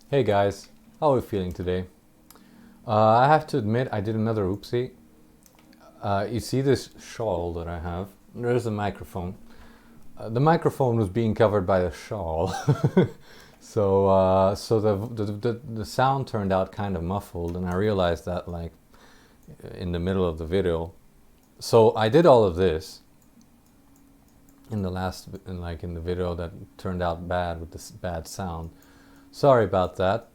Hey guys, how are we feeling today? I have to admit I did another oopsie. You see this shawl that I have? There's a microphone. The microphone was being covered by the shawl. So the sound turned out kind of muffled, and I realized that like in the middle of the video. So I did all of this in the video that turned out bad with this bad sound. Sorry about that.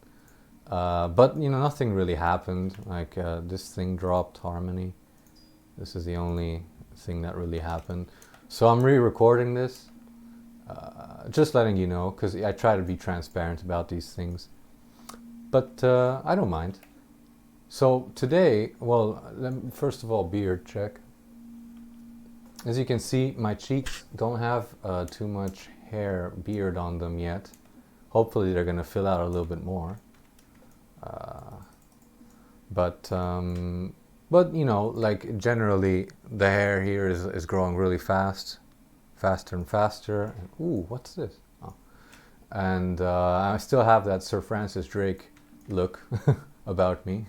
But nothing really happened. Like this thing dropped harmony. This is the only thing that really happened. So I'm re-recording this, just letting you know, because I try to be transparent about these things. But I don't mind. So today, well, first of all, beard check. As you can see, my cheeks don't have too much beard on them yet. Hopefully they're gonna fill out a little bit more. But like generally the hair here is growing really faster and faster. And, ooh, what's this? Oh. And I still have that Sir Francis Drake look about me.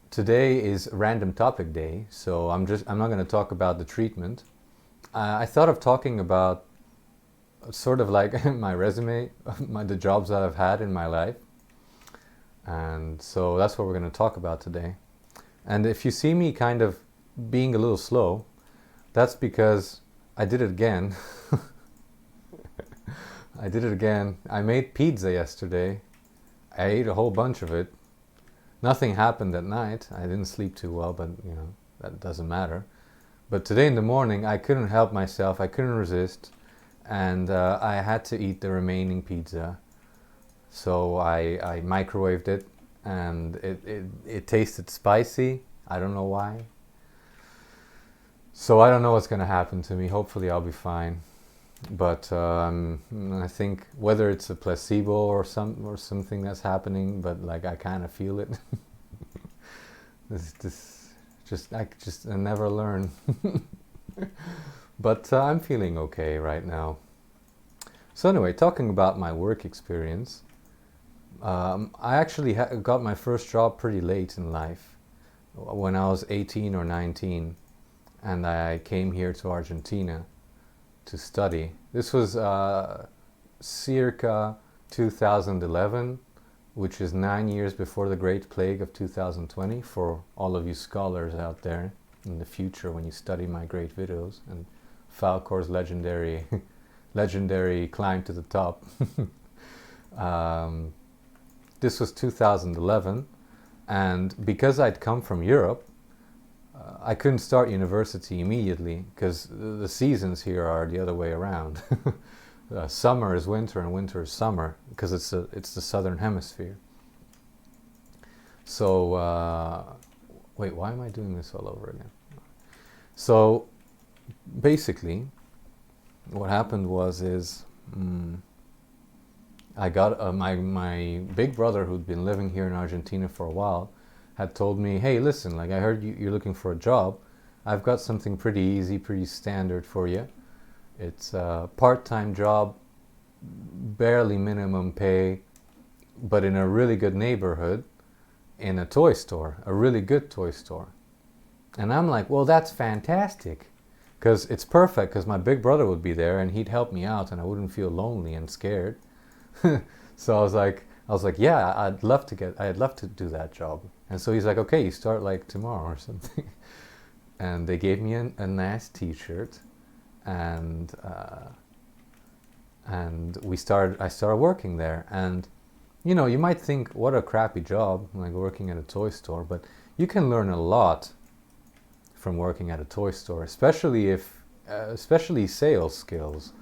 Today is random topic day, so I'm not going to talk about the treatment. I thought of talking about sort of like my resume, the jobs that I've had in my life. And so that's what we're going to talk about today. And if you see me kind of being a little slow, that's because I did it again. I did it again. I made pizza yesterday. I ate a whole bunch of it. Nothing happened at night. I didn't sleep too well, but that doesn't matter. But today in the morning, I couldn't help myself. I couldn't resist. And I had to eat the remaining pizza. So I microwaved it, and it tasted spicy. I don't know why. So I don't know what's going to happen to me. Hopefully I'll be fine. But I think whether it's a placebo or something that's happening, but like I kind of feel it. I never learn. But I'm feeling okay right now. So anyway, talking about my work experience, I actually got my first job pretty late in life, when I was 18 or 19, and I came here to Argentina to study. This was circa 2011, which is 9 years before the Great Plague of 2020, for all of you scholars out there in the future when you study my great videos and Falcor's legendary climb to the top. This was 2011, and because I'd come from Europe, I couldn't start university immediately because the seasons here are the other way around. Summer is winter and winter is summer because it's the southern hemisphere. So wait, why am I doing this all over again? So basically, what happened is I got my big brother, who'd been living here in Argentina for a while, had told me, hey, listen, like I heard you're looking for a job. I've got something pretty easy, pretty standard for you. It's a part-time job, barely minimum pay, but in a really good neighborhood, in a toy store, a really good toy store. And I'm like, well, that's fantastic, because it's perfect, because my big brother would be there and he'd help me out and I wouldn't feel lonely and scared. So I was like, yeah, I'd love to do that job. And so he's like, okay, you start like tomorrow or something. And they gave me a nice t-shirt, and I started working there. And you might think, what a crappy job, like working at a toy store, but you can learn a lot from working at a toy store, especially sales skills.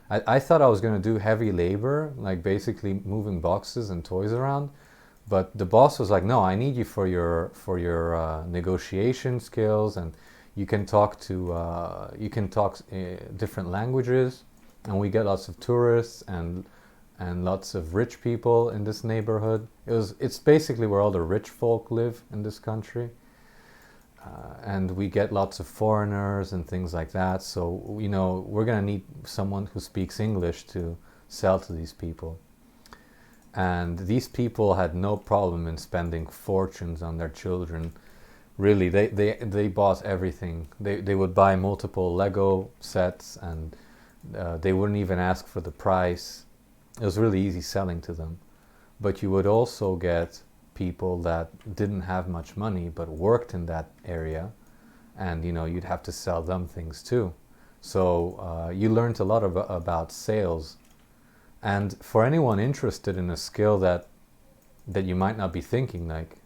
I thought I was going to do heavy labor, like basically moving boxes and toys around, but the boss was like, no, I need you for your negotiation skills, and you can talk different languages, and we get lots of tourists and lots of rich people in this neighborhood. It's basically where all the rich folk live in this country. and we get lots of foreigners and things like that. So, you know, we're going to need someone who speaks English to sell to these people. And these people had no problem in spending fortunes on their children. Really, they bought everything. They would buy multiple Lego sets, and they wouldn't even ask for the price. It was really easy selling to them. But you would also get people that didn't have much money but worked in that area, and you know, you'd have to sell them things too. So you learned a lot about sales. And for anyone interested in a skill that you might not be thinking, like,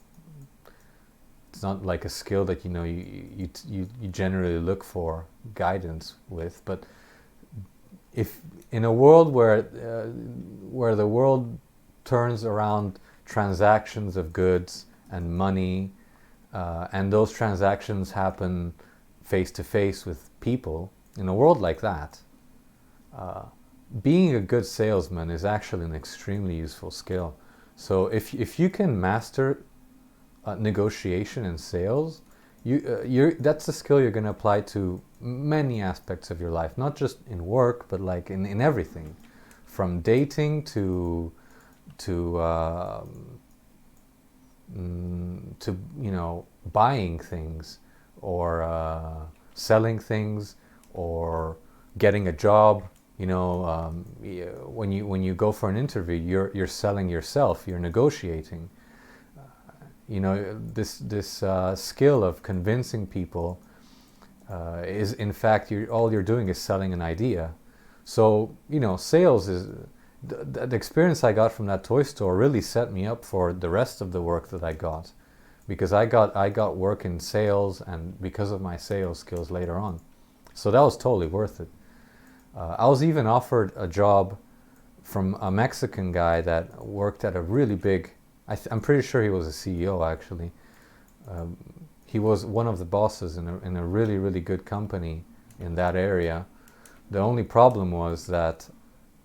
it's not like a skill that, you know, you generally look for guidance with, but if in a world where the world turns around transactions of goods and money, and those transactions happen face to face with people, in a world like that, being a good salesman is actually an extremely useful skill. So if you can master negotiation and sales, that's a skill you're going to apply to many aspects of your life, not just in work, but like in everything, from dating to you know, buying things, or selling things, or getting a job. You know, when you go for an interview, you're selling yourself. You're negotiating. You know, this skill of convincing people is, in fact, all you're doing is selling an idea. So, you know, sales is the experience I got from that toy store really set me up for the rest of the work that I got, because I got work in sales, and because of my sales skills later on. So that was totally worth it. I was even offered a job from a Mexican guy that worked at a really big, I'm pretty sure he was a CEO actually. He was one of the bosses in a really, really good company in that area. The only problem was that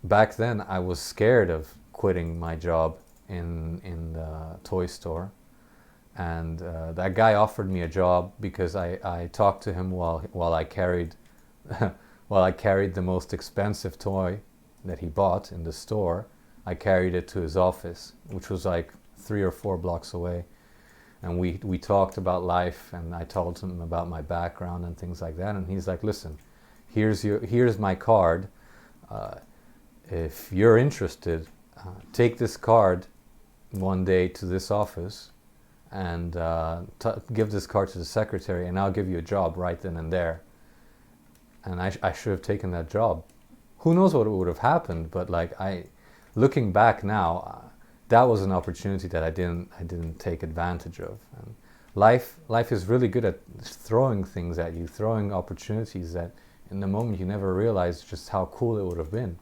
back then I was scared of quitting my job in the toy store. And that guy offered me a job because I talked to him while I carried while I carried the most expensive toy that he bought in the store. I carried it to his office, which was like 3 or 4 blocks away. And we talked about life, and I told him about my background and things like that. And he's like, listen, here's my card. If you're interested, take this card one day to this office and give this card to the secretary, and I'll give you a job right then and there. And I should have taken that job. Who knows what would have happened? But like, looking back now, that was an opportunity that I didn't take advantage of. And life is really good at throwing things at you, throwing opportunities that in the moment you never realize just how cool it would have been.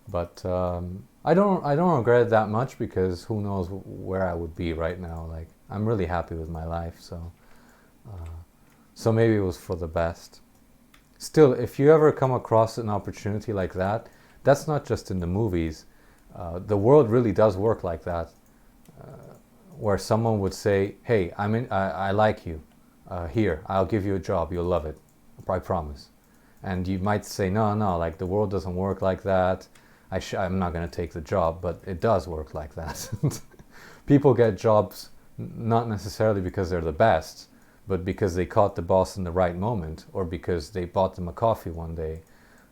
But I don't regret it that much, because who knows where I would be right now. Like, I'm really happy with my life, so maybe it was for the best. Still, if you ever come across an opportunity like that, that's not just in the movies. The world really does work like that, where someone would say, "Hey, I like you. Here, I'll give you a job. You'll love it. I promise." And you might say, "No, like the world doesn't work like that. I'm not going to take the job." But it does work like that. People get jobs not necessarily because they're the best, but because they caught the boss in the right moment, or because they bought them a coffee one day.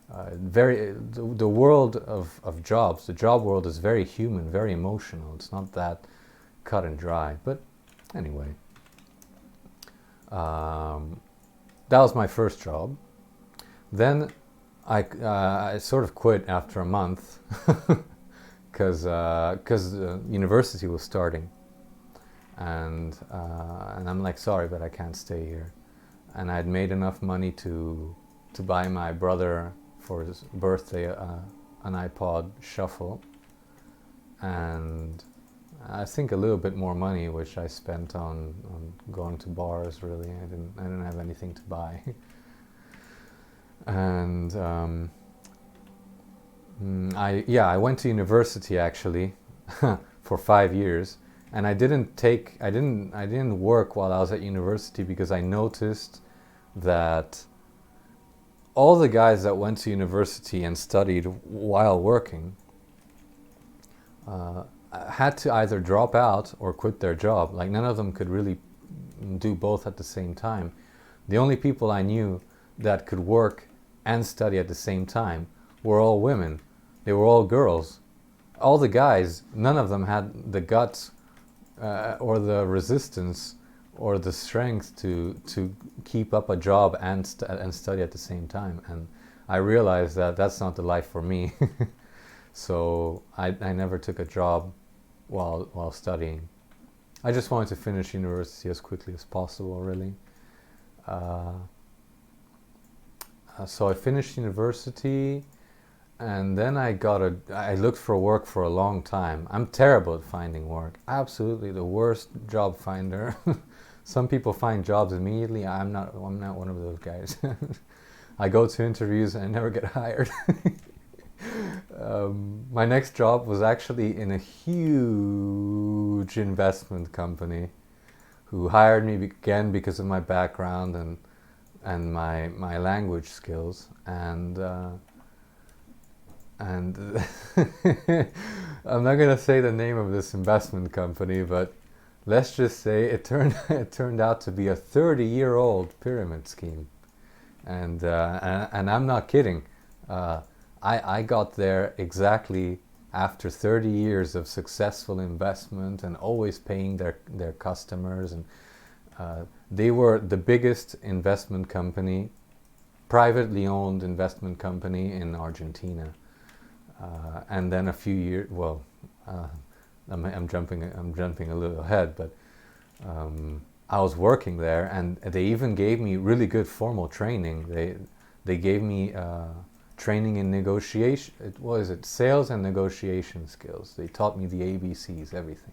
The world of jobs, the job world, is very human, very emotional. It's not that cut and dry. But anyway, that was my first job. Then I sort of quit after a month because university was starting. And I'm like, sorry, but I can't stay here. And I'd made enough money to buy my brother for his birthday an iPod Shuffle, and I think a little bit more money, which I spent on going to bars. Really, I didn't have anything to buy. And I went to university actually for 5 years. And I didn't work while I was at university because I noticed that all the guys that went to university and studied while working had to either drop out or quit their job. Like none of them could really do both at the same time. The only people I knew that could work and study at the same time were all women. They were all girls. All the guys, none of them had the guts or the resistance or the strength to keep up a job and study at the same time. And I realized that that's not the life for me. So I never took a job while studying. I just wanted to finish university as quickly as possible, really. So I finished university, and then I looked for work for a long time. I'm terrible at finding work. Absolutely the worst job finder. Some people find jobs immediately. I'm not one of those guys. I go to interviews and I never get hired. My next job was actually in a huge investment company who hired me again because of my background and my language skills, and I'm not gonna say the name of this investment company, but let's just say it turned out to be a 30-year-old pyramid scheme, and I'm not kidding. I got there exactly after 30 years of successful investment and always paying their customers, and they were the biggest investment company, privately owned investment company in Argentina. And then a few years, I'm jumping a little ahead, but I was working there, and they even gave me really good formal training. They gave me training in negotiation. Sales and negotiation skills. They taught me the ABCs, everything.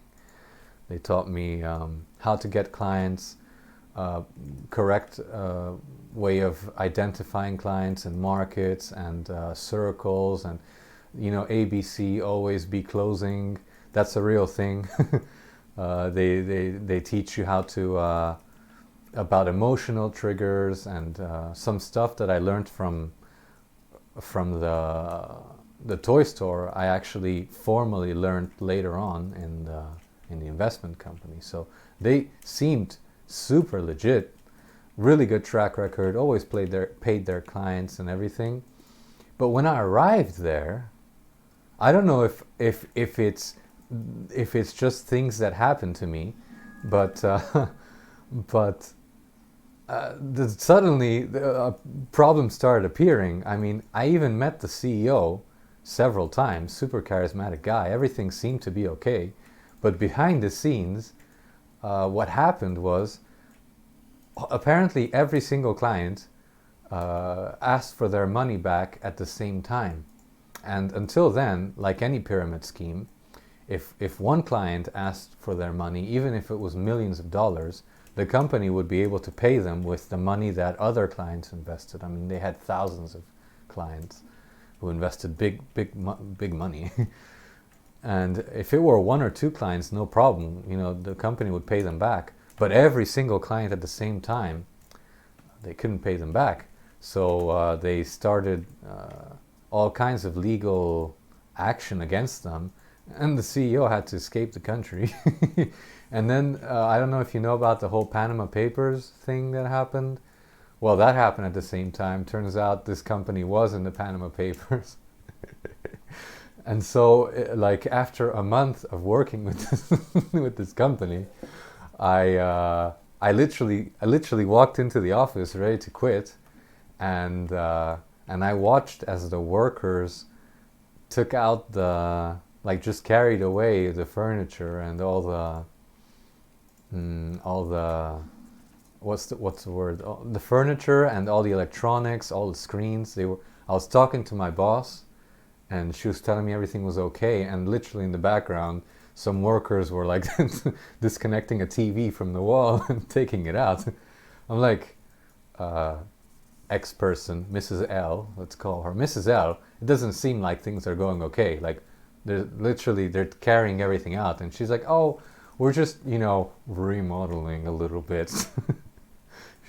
They taught me how to get clients, correct way of identifying clients and markets and circles, and ABC, always be closing. That's a real thing. They teach you how to about emotional triggers and some stuff that I learned from the toy store. I actually formally learned later on in the investment company. So they seemed super legit, really good track record, always paid their clients and everything. But when I arrived there, I don't know if it's just things that happened to me, but suddenly problems started appearing. I mean, I even met the CEO several times, super charismatic guy. Everything seemed to be okay, but behind the scenes, what happened was apparently every single client asked for their money back at the same time. And until then, like any pyramid scheme, if one client asked for their money, even if it was millions of dollars, the company would be able to pay them with the money that other clients invested. I mean, they had thousands of clients who invested big money. And if it were one or two clients, no problem. The company would pay them back. But every single client at the same time, they couldn't pay them back. So they started all kinds of legal action against them, and the CEO had to escape the country. And then I don't know if you know about the whole Panama Papers thing that happened. Well, that happened at the same time. Turns out this company was in the Panama Papers. And so, like, after a month of working with this company, I literally walked into the office ready to quit, and I watched as the workers took out just carried away the furniture and all the what's the word? The furniture and all the electronics, all the screens. I was talking to my boss, and she was telling me everything was okay, and literally in the background, some workers were like disconnecting a TV from the wall and taking it out. I'm like, X-person, Mrs. L, let's call her Mrs. L, it doesn't seem like things are going okay. Like, they're carrying everything out. And she's like, oh, we're just, you know, remodeling a little bit.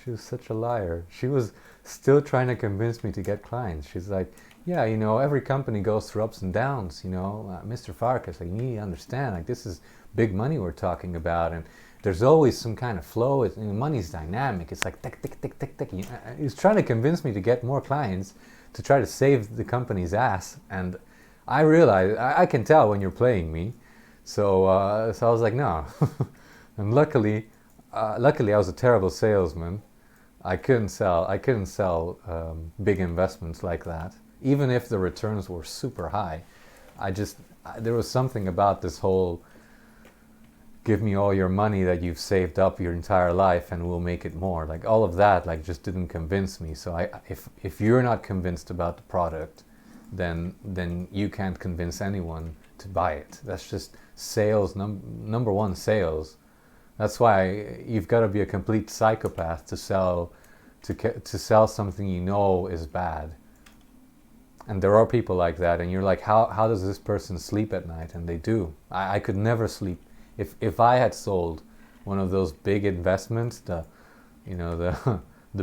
She was such a liar. She was still trying to convince me to get clients. She's like, yeah, you know, every company goes through ups and downs, you know, Mr. Farkas, like, you need to understand, like, this is big money we're talking about, and there's always some kind of flow. You know, money's dynamic. It's like tick, tick, tick, tick, tick. He's trying to convince me to get more clients to try to save the company's ass, and I realize, I can tell when you're playing me, so so I was like, no. And luckily I was a terrible salesman. I couldn't sell big investments like that, even if the returns were super high. There was something about this whole give me all your money that you've saved up your entire life and we'll make it more. Like all of that, like just didn't convince me. So if you're not convinced about the product, then you can't convince anyone to buy it. That's just sales, number one, sales. That's why you've got to be a complete psychopath to sell something you know is bad. And there are people like that, and you're like, how does this person sleep at night? And they do. I could never sleep. If I had sold one of those big investments, the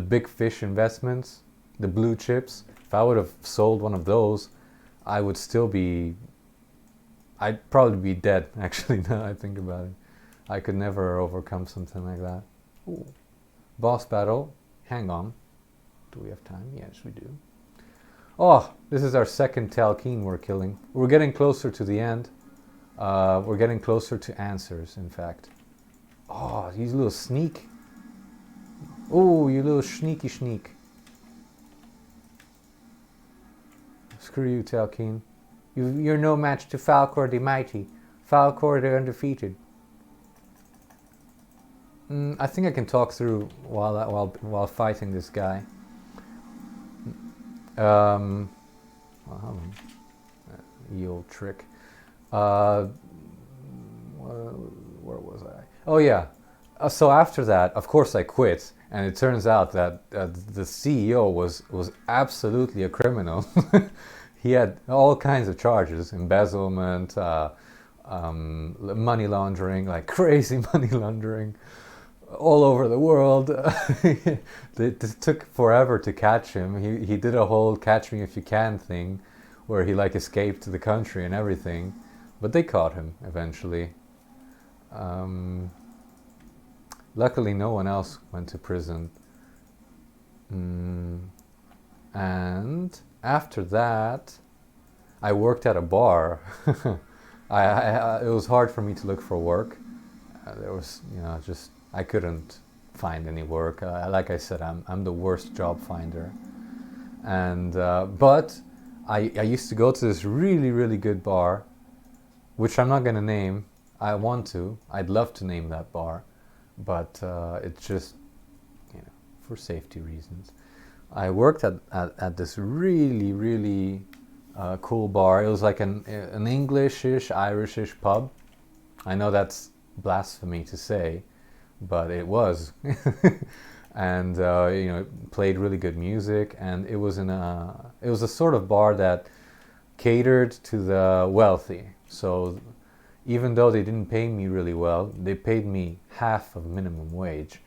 big fish investments, the blue chips, if I would have sold one of those, I'd probably be dead, actually, now that I think about it. I could never overcome something like that. Ooh. Boss battle. Hang on. Do we have time? Yes, we do. Oh, this is our second Telkine we're killing. We're getting closer to the end. We're getting closer to answers, in fact. Oh, he's a little sneak. Oh, you little sneaky sneak. Screw you, Telkine. You're no match to Falcor the Mighty. Falcor the Undefeated. I think I can talk through while fighting this guy. Well, you old trick. Where was I? Oh yeah. So after that, of course, I quit, and it turns out that the CEO was absolutely a criminal. He had all kinds of charges: embezzlement, money laundering, like crazy money laundering, all over the world. It took forever to catch him. He did a whole "catch me if you can" thing, where he like escaped the country and everything, but they caught him eventually. Luckily, no one else went to prison. And after that, I worked at a bar. It was hard for me to look for work. There was, I couldn't find any work. Like I said, I'm the worst job finder. And but I used to go to this really, really good bar, which I'm not going to name. I'd love to name that bar, but it's just, for safety reasons. I worked at this really, really cool bar. It was like an English-ish, Irish-ish pub. I know that's blasphemy to say, but it was. And it played really good music, and it was a sort of bar that catered to the wealthy. So even though they didn't pay me really well, they paid me half of minimum wage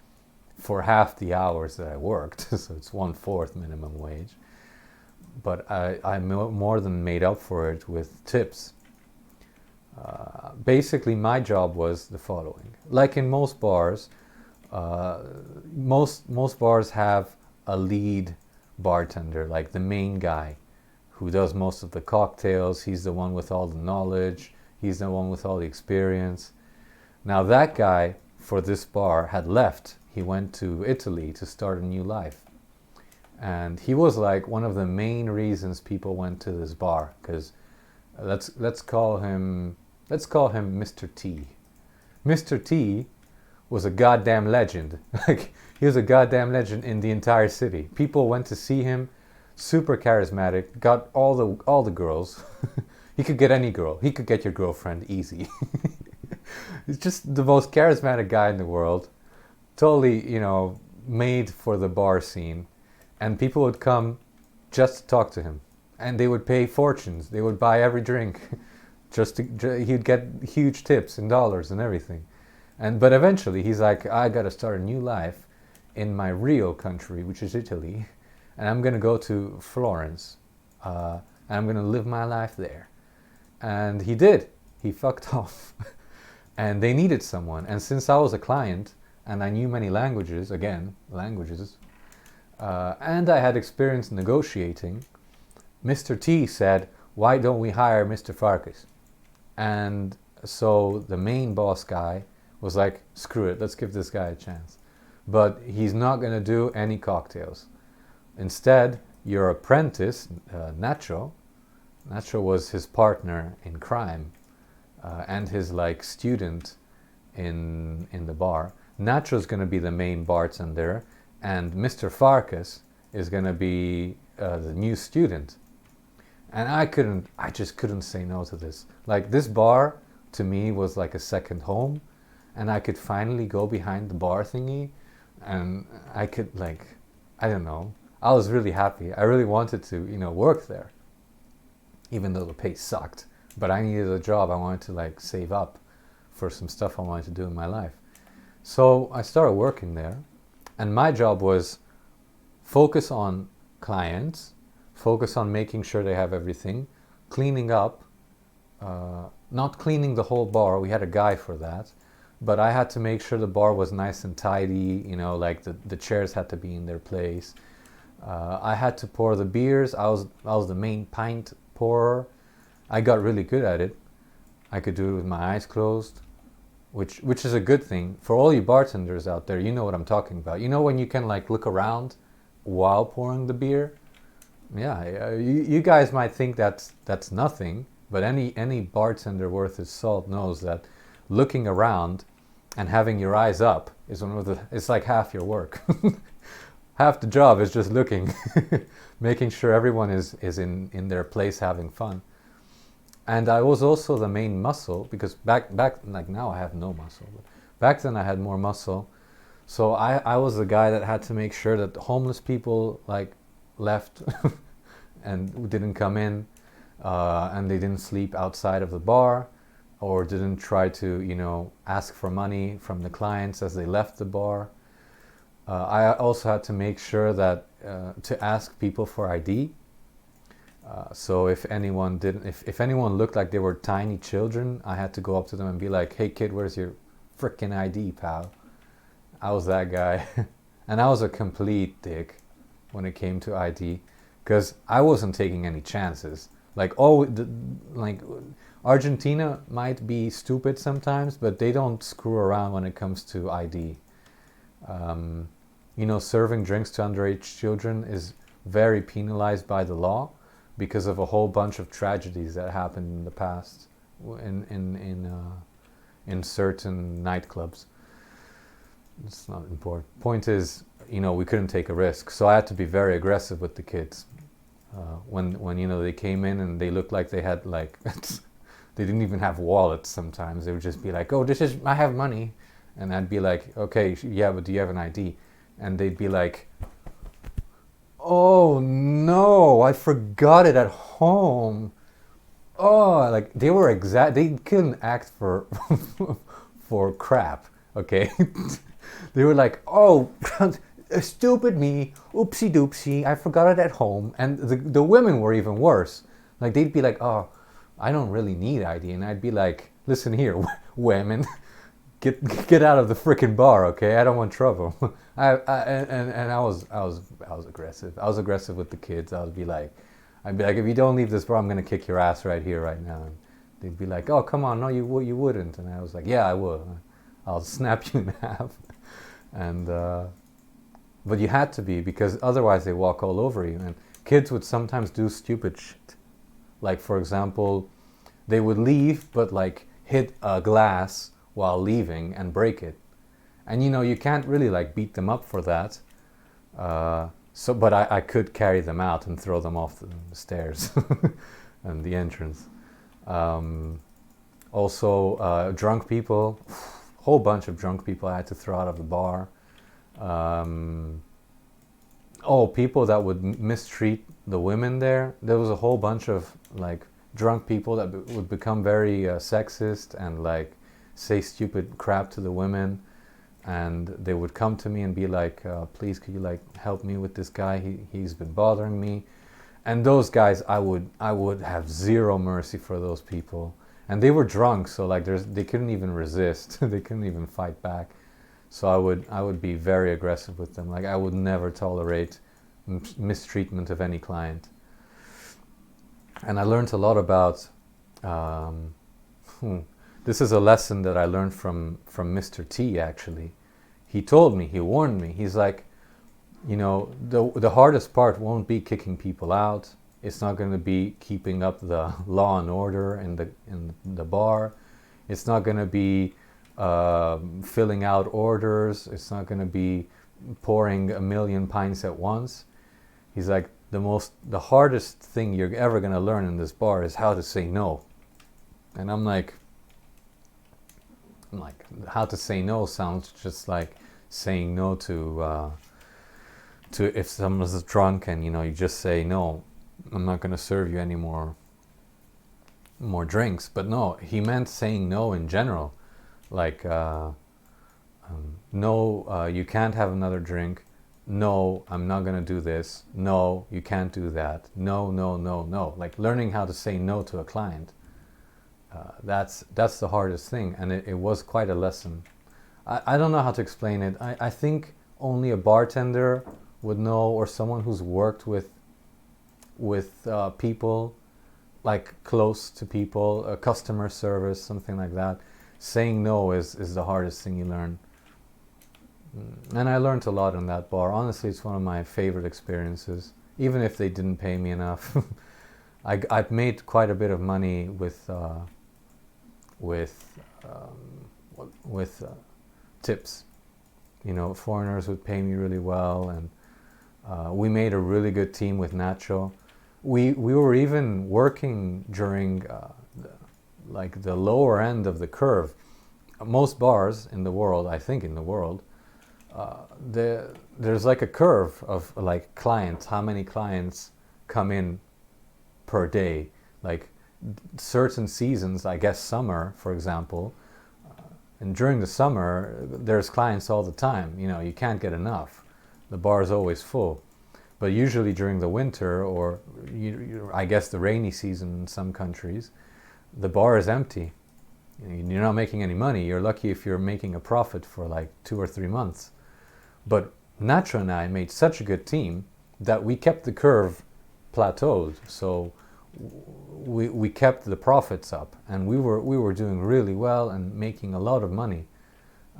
for half the hours that I worked. So it's 1/4 minimum wage. But I more than made up for it with tips. Basically, my job was the following. Like in most bars, most bars have a lead bartender, like the main guy who does most of the cocktails. He's the one with all the knowledge. He's the one with all the experience. Now that guy for this bar had left. He went to Italy to start a new life. And he was like one of the main reasons people went to this bar, because let's call him Mr. T. Mr. T was a goddamn legend. Like, he was a goddamn legend in the entire city. People went to see him. Super charismatic. Got all the girls. He could get any girl. He could get your girlfriend easy. He's just the most charismatic guy in the world. Totally, made for the bar scene. And people would come just to talk to him. And they would pay fortunes. They would buy every drink. He'd get huge tips in dollars and everything. But eventually he's like, I gotta start a new life in my real country, which is Italy, and I'm gonna go to Florence, and I'm gonna live my life there. And he did. He fucked off. And they needed someone. And since I was a client and I knew many languages, and I had experience negotiating, Mr. T said, why don't we hire Mr. Farkas? And so the main boss guy was like, screw it, let's give this guy a chance. But he's not going to do any cocktails. Instead, your apprentice, Nacho was his partner in crime, and his like student in the bar. Nacho's going to be the main bartender, and Mr. Farkas is going to be the new student. And I just couldn't say no to this. Like, this bar to me was like a second home, and I could finally go behind the bar thingy, and I could, like, I don't know, I was really happy. I really wanted to, work there, even though the pay sucked. But I needed a job. I wanted to like save up for some stuff I wanted to do in my life. So I started working there, and my job was focus on clients, focus on making sure they have everything, cleaning up, not cleaning the whole bar. We had a guy for that, but I had to make sure the bar was nice and tidy, like the chairs had to be in their place. I had to pour the beers. I was the main pint pourer. I got really good at it. I could do it with my eyes closed, which is a good thing. For all you bartenders out there, you know what I'm talking about. You know when you can like look around while pouring the beer? Yeah, you guys might think that's nothing, but any bartender worth his salt knows that looking around and having your eyes up is it's like half your work. Half the job is just looking, making sure everyone is in their place having fun. And I was also the main muscle, because back like now I have no muscle, but back then I had more muscle. So I was the guy that had to make sure that the homeless people like left and didn't come in, and they didn't sleep outside of the bar, or didn't try to ask for money from the clients as they left the bar. I also had to make sure that to ask people for ID. So if anyone if anyone looked like they were tiny children, I had to go up to them and be like, "Hey kid, where's your frickin' ID, pal?" I was that guy, and I was a complete dick when it came to ID, because I wasn't taking any chances. Like, Argentina might be stupid sometimes, but they don't screw around when it comes to ID. Serving drinks to underage children is very penalized by the law, because of a whole bunch of tragedies that happened in the past in certain nightclubs. It's not important. Point is, we couldn't take a risk, so I had to be very aggressive with the kids. When they came in and they looked like they had like they didn't even have wallets. Sometimes they would just be like, "Oh, I have money," and I'd be like, "Okay, yeah, but do you have an ID?" And they'd be like, "Oh no, I forgot it at home." Oh, like they couldn't act for for crap, okay? They were like, "Oh, stupid me, oopsie doopsie, I forgot it at home." And the women were even worse. Like they'd be like, "Oh, I don't really need ID," and I'd be like, "Listen here, women, get out of the freaking bar, okay? I don't want trouble." I was aggressive. I was aggressive with the kids. I'd be like, "If you don't leave this bar, I'm gonna kick your ass right here, right now." And they'd be like, "Oh, come on, no, you wouldn't." And I was like, "Yeah, I would. I'll snap you in half." And but you had to be, because otherwise they walk all over you. And kids would sometimes do stupid shit. Like, for example, they would leave, but like hit a glass while leaving and break it. And you can't really like beat them up for that. But I could carry them out and throw them off the stairs and the entrance. Also, drunk people, whole bunch of drunk people I had to throw out of the bar. People that would mistreat the women there. There was a whole bunch of like drunk people that would become very sexist and like say stupid crap to the women, and they would come to me and be like, please, could you like help me with this guy? He's been bothering me. And those guys, I would have zero mercy for those people. And they were drunk, so like they couldn't even resist. They couldn't even fight back. So I would be very aggressive with them. Like I would never tolerate mistreatment of any client. And I learned a lot about. This is a lesson that I learned from Mr. T. Actually, he told me, he warned me. He's like, you know, the hardest part won't be kicking people out. It's not going to be keeping up the law and order in the bar. It's not going to be filling out orders. It's not going to be pouring 1 million pints at once. He's like, the hardest thing you're ever going to learn in this bar is how to say no. And I'm like, how to say no sounds just like saying no to if someone's drunk and, you know, you just say, no, I'm not going to serve you any more drinks. But no, he meant saying no in general. Like, no, you can't have another drink. No, I'm not going to do this. No, you can't do that. No, no, no, no. Like learning how to say no to a client. That's the hardest thing, and it was quite a lesson. I don't know how to explain it. I think only a bartender would know, or someone who's worked with people, like close to people, customer service, something like that. Saying no is the hardest thing you learn. And I learned a lot in that bar. Honestly, it's one of my favorite experiences, even if they didn't pay me enough. I've made quite a bit of money with tips. You know, foreigners would pay me really well, and we made a really good team with Nacho. We were even working during the lower end of the curve. Most bars in the world, I think in the world, there's like a curve of like clients, how many clients come in per day. Like certain seasons, I guess summer, for example, and during the summer, there's clients all the time. You know, you can't get enough. The bar is always full. But usually during the winter, or I guess the rainy season in some countries, the bar is empty. You're not making any money. You're lucky if you're making a profit for like 2 or 3 months. But Nacho and I made such a good team that we kept the curve plateaued. So we kept the profits up, and we were doing really well and making a lot of money.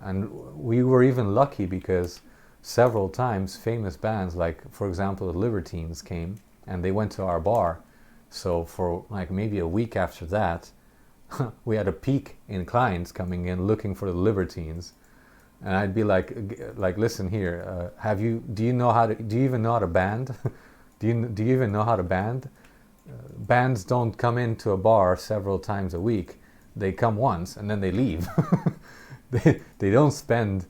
And we were even lucky because several times famous bands, like for example the Libertines, came and they went to our bar. So for like maybe a week after that, we had a peak in clients coming in looking for the Libertines. And I'd be like, listen here, do you even know how to band? do you even know how to band? Bands don't come into a bar several times a week. They come once and then they leave. They don't spend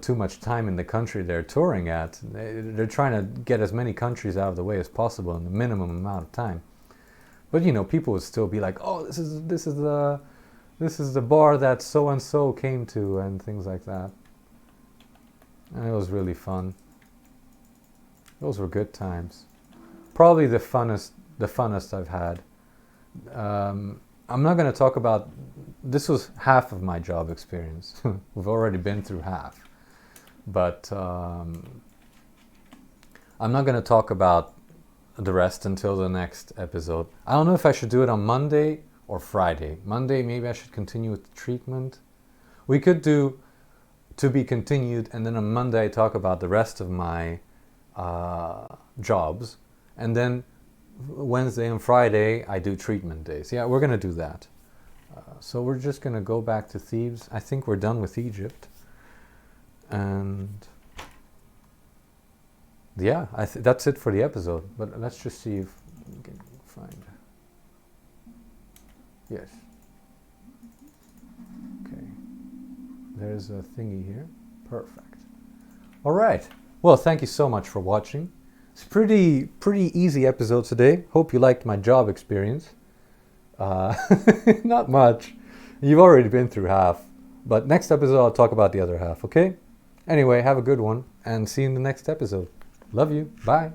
too much time in the country they're touring at. They're trying to get as many countries out of the way as possible in the minimum amount of time. But people would still be like, oh, this is the bar that so and so came to, and things like that. And it was really fun. Those were good times. Probably the funnest I've had. I'm not going to talk about. This was half of my job experience. We've already been through half, but I'm not going to talk about the rest until the next episode. I don't know if I should do it on Monday or Friday. Monday, maybe I should continue with the treatment. We could do to be continued, and then on Monday I talk about the rest of my jobs, and then Wednesday and Friday I do treatment days. Yeah, we're going to do that. So we're just going to go back to Thebes. I think we're done with Egypt. And yeah, that's it for the episode. But let's just see if we can find. Yes. Okay. There's a thingy here. Perfect. All right. Well, thank you so much for watching. It's pretty easy episode today. Hope you liked my job experience. Not much. You've already been through half, but next episode I'll talk about the other half, okay? Anyway, have a good one, and see you in the next episode. Love you. Bye.